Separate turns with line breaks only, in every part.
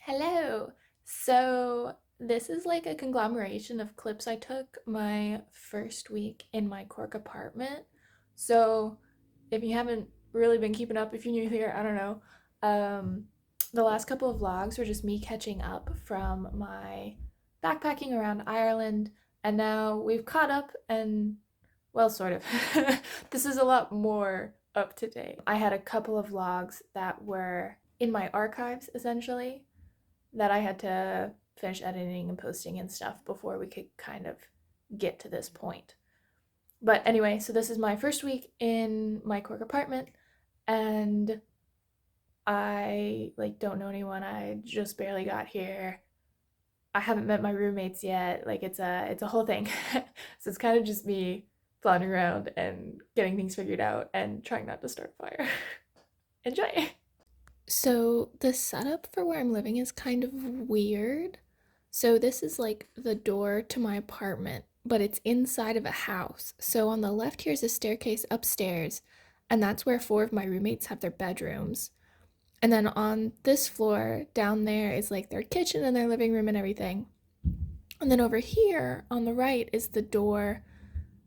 Hello. So, this is like a conglomeration of clips I took my first week in my Cork apartment. So, if you haven't really been keeping up, if you're new here, I don't know. Um, the last couple of vlogs were just me catching up from my backpacking around Ireland, and now we've caught up and, well, sort of. This is a lot more up to date. I had a couple of vlogs that were in my archives essentially that I had to finish editing and posting and stuff before we could kind of get to this point. But anyway, so this is my first week in my Cork apartment, and I like don't know anyone. I just barely got here. I haven't met my roommates yet. Like it's a whole thing. So it's kind of just me floundering around and getting things figured out and trying not to start a fire. Enjoy. So the setup for where I'm living is kind of weird. So this is like the door to my apartment, but it's inside of a house. So on the left here's a staircase upstairs, and that's where four of my roommates have their bedrooms. And then on this floor down there is like their kitchen and their living room and everything. And then over here on the right is the door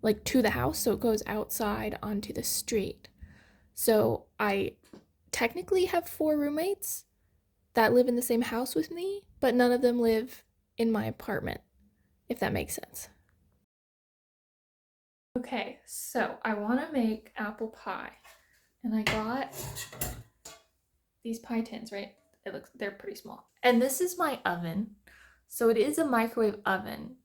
like to the house, so it goes outside onto the street. So I technically have four roommates that live in the same house with me, but none of them live in my apartment, if that makes sense. Okay, so I want to make apple pie, and I got these pie tins, right? They're pretty small. And this is my oven. So it is a microwave oven,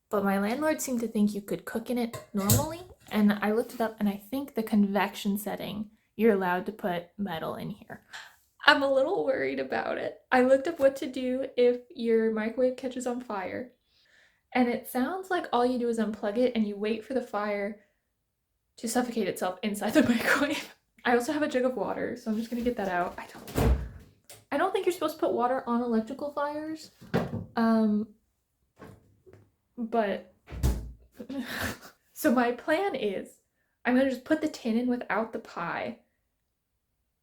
but my landlord seemed to think you could cook in it normally, and I looked it up and I think the convection setting, you're allowed to put metal in here. I'm a little worried about it. I looked up what to do if your microwave catches on fire, and it sounds like all you do is unplug it and you wait for the fire to suffocate itself inside the microwave. I also have a jug of water, so I'm just gonna get that out. I don't think you're supposed to put water on electrical fires, but so my plan is I'm gonna just put the tin in without the pie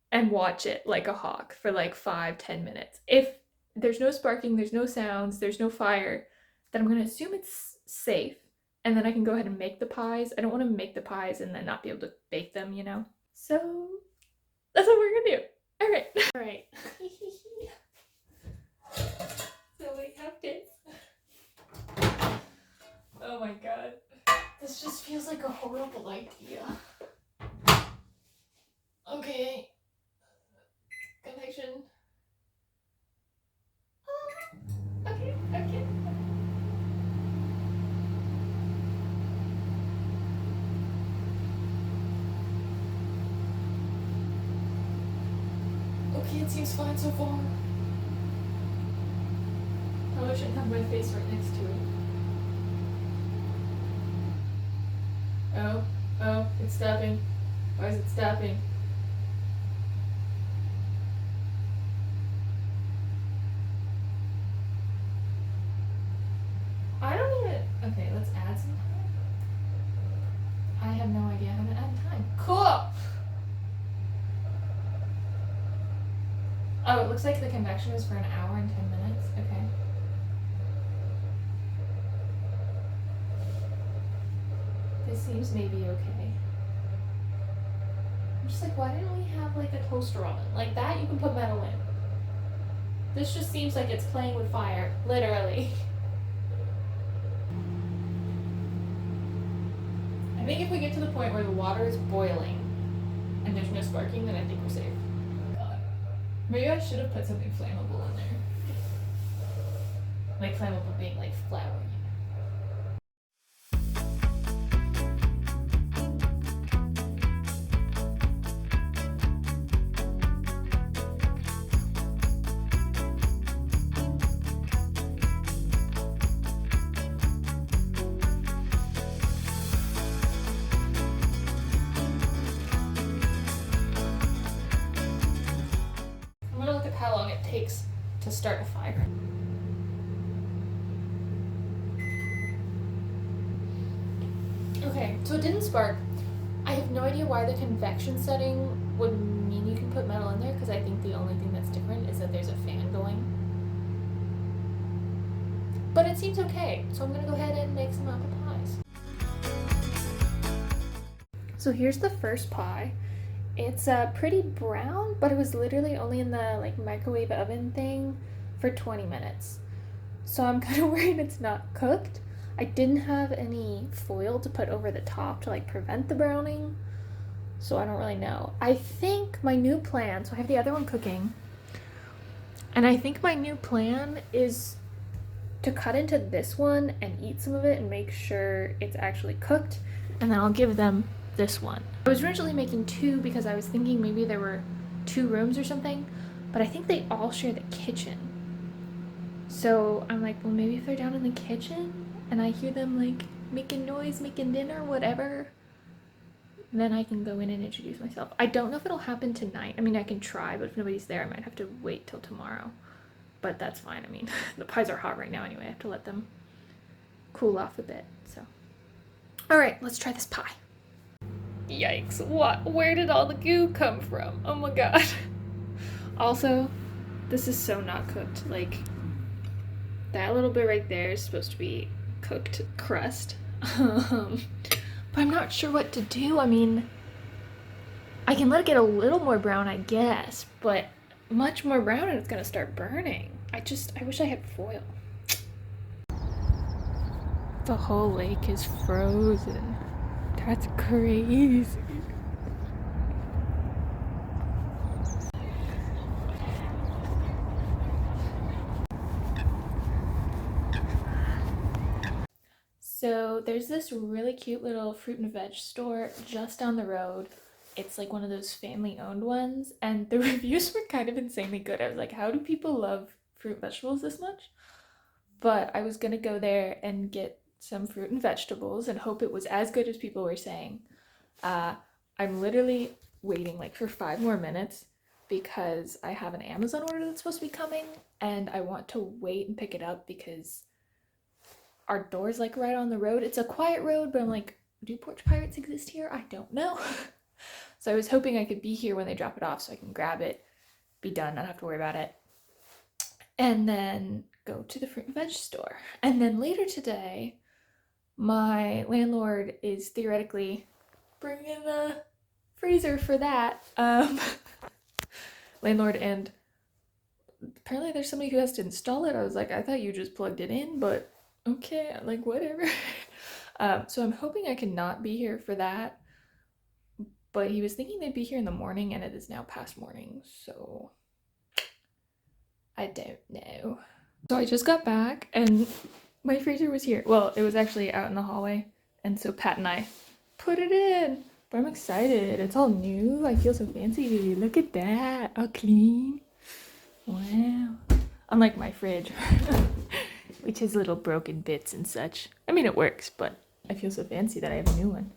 and watch it like a hawk for like 5-10 minutes. If there's no sparking, there's no sounds, there's no fire, then I'm gonna assume it's safe, and then I can go ahead and make the pies. I don't want to make the pies and then not be able to bake them, you know? So that's what we're gonna do. All right. All right. So we have this. Oh my god. This just feels like a horrible idea. Okay. Connection. Okay. Okay, it seems fine so far. Probably shouldn't have my face right next to it. Oh, it's stopping. Why is it stopping? I don't even. Okay, let's add some time. I have no idea how to add time. Cool! Oh, it looks like the convection is for an hour and 10 minutes. Okay. This seems maybe okay. I'm just like, why didn't we have like a toaster oven? Like that you can put metal in. This just seems like it's playing with fire, literally. I think if we get to the point where the water is boiling and there's no sparking, then I think we're safe. God. Maybe I should have put something flammable in there. Like flammable being like flour. I'm gonna look at how long it takes to start a fire. Okay, so it didn't spark. I have no idea why the convection setting would mean you can put metal in there, because I think the only thing that's different is that there's a fan going. but it seems okay. So I'm gonna go ahead and make some apple pies. So here's the first pie. It's pretty brown, but it was literally only in the like microwave oven thing for 20 minutes. So I'm kind of worried it's not cooked. I didn't have any foil to put over the top to like prevent the browning, so I don't really know. I think my new plan, so I have the other one cooking, and I think my new plan is to cut into this one and eat some of it and make sure it's actually cooked, and then I'll give them this one. I was originally making two because I was thinking maybe there were two rooms or something, but I think they all share the kitchen. So I'm like, well, maybe if they're down in the kitchen and I hear them like making noise, making dinner, whatever, then I can go in and introduce myself. I don't know if it'll happen tonight. I mean, I can try, but if nobody's there, I might have to wait till tomorrow. But that's fine. I mean, the pies are hot right now anyway. I have to let them cool off a bit. So, all right, let's try this pie. Yikes, what? Where did all the goo come from? Oh my god. Also, this is so not cooked. Like, that little bit right there is supposed to be cooked crust. But I'm not sure what to do. I mean, I can let it get a little more brown, I guess, but much more brown and it's gonna start burning. I wish I had foil. The whole lake is frozen. That's crazy. So there's this really cute little fruit and veg store just down the road. It's like one of those family owned ones, and the reviews were kind of insanely good. I was like, how do people love fruit and vegetables this much? But I was gonna go there and get some fruit and vegetables and hope it was as good as people were saying. Uh, I'm literally waiting like for 5 more minutes because I have an Amazon order that's supposed to be coming, and I want to wait and pick it up because our door's like right on the road. It's a quiet road, but I'm like, do porch pirates exist here? I don't know. So I was hoping I could be here when they drop it off so I can grab it, be done, not have to worry about it, and then go to the fruit and veg store. And then later today, my landlord is theoretically bringing the freezer for that. Landlord, and apparently there's somebody who has to install it. I was like, I thought you just plugged it in, but okay, like whatever. So I'm hoping I can not be here for that. But he was thinking they'd be here in the morning, and it is now past morning, so I don't know. So I just got back, and my freezer was here. Well, it was actually out in the hallway, and so Pat and I put it in. But I'm excited. It's all new. I feel so fancy. Look at that. All clean. Wow. Unlike my fridge, which has little broken bits and such. I mean, it works, but I feel so fancy that I have a new one.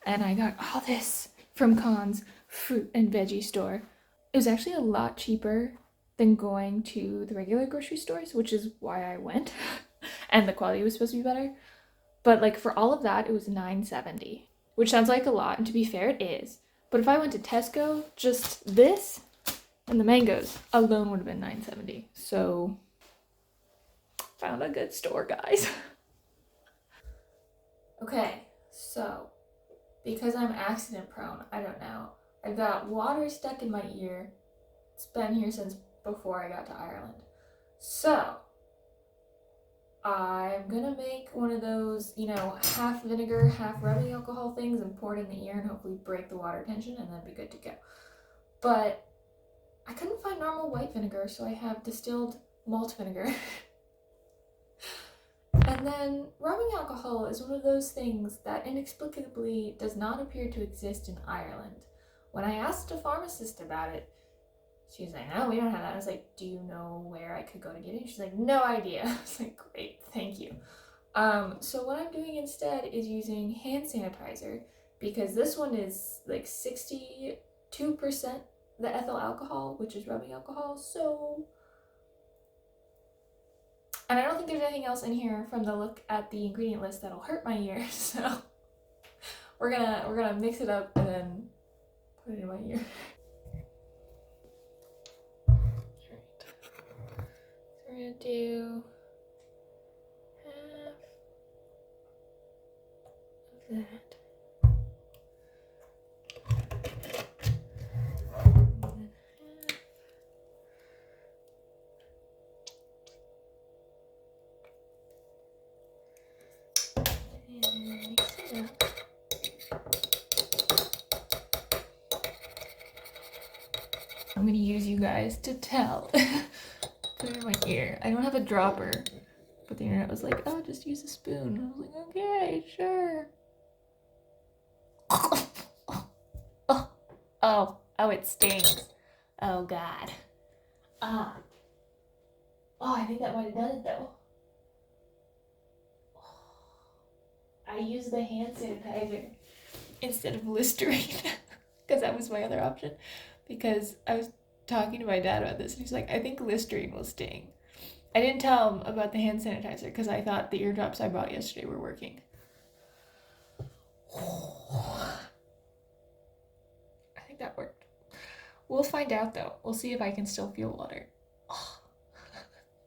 And I got all this from Conn's fruit and veggie store. It was actually a lot cheaper than going to the regular grocery stores, which is why I went. And the quality was supposed to be better. But like for all of that, it was $9.70, which sounds like a lot, and to be fair, it is. But if I went to Tesco, just this and the mangoes alone would have been $9.70. So found a good store, guys. Okay, so because I'm accident prone, I don't know. I've got water stuck in my ear. It's been here since before I got to Ireland. So I'm gonna make one of those, half vinegar, half rubbing alcohol things and pour it in the ear and hopefully break the water tension and then be good to go. But I couldn't find normal white vinegar, so I have distilled malt vinegar. And then rubbing alcohol is one of those things that inexplicably does not appear to exist in Ireland. When I asked a pharmacist about it, she was like, no, we don't have that. I was like, do you know where I could go to get it? She's like, no idea. I was like, great, thank you. So what I'm doing instead is using hand sanitizer, because this one is like 62% the ethyl alcohol, which is rubbing alcohol. So, and I don't think there's anything else in here from the look at the ingredient list that'll hurt my ear. So we're gonna mix it up and then put it in my ear. Alright. So we're gonna do guys to tell. Put it in my ear. I don't have a dropper, but the internet was like, oh, just use a spoon. I was like, okay, sure. Oh, it stings. Oh, God. Oh, I think that might have done it, though. I used the hand sanitizer instead of Listerine because that was my other option. Because I was talking to my dad about this, and he's like, I think Listerine will sting. I didn't tell him about the hand sanitizer because I thought the eardrops I bought yesterday were working. I think that worked. We'll find out though. We'll see if I can still feel water.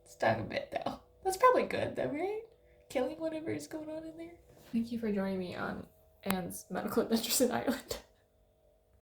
Stung a bit though. That's probably good though, right? Killing whatever is going on in there. Thank you for joining me on Anne's Medical Adventures in Ireland.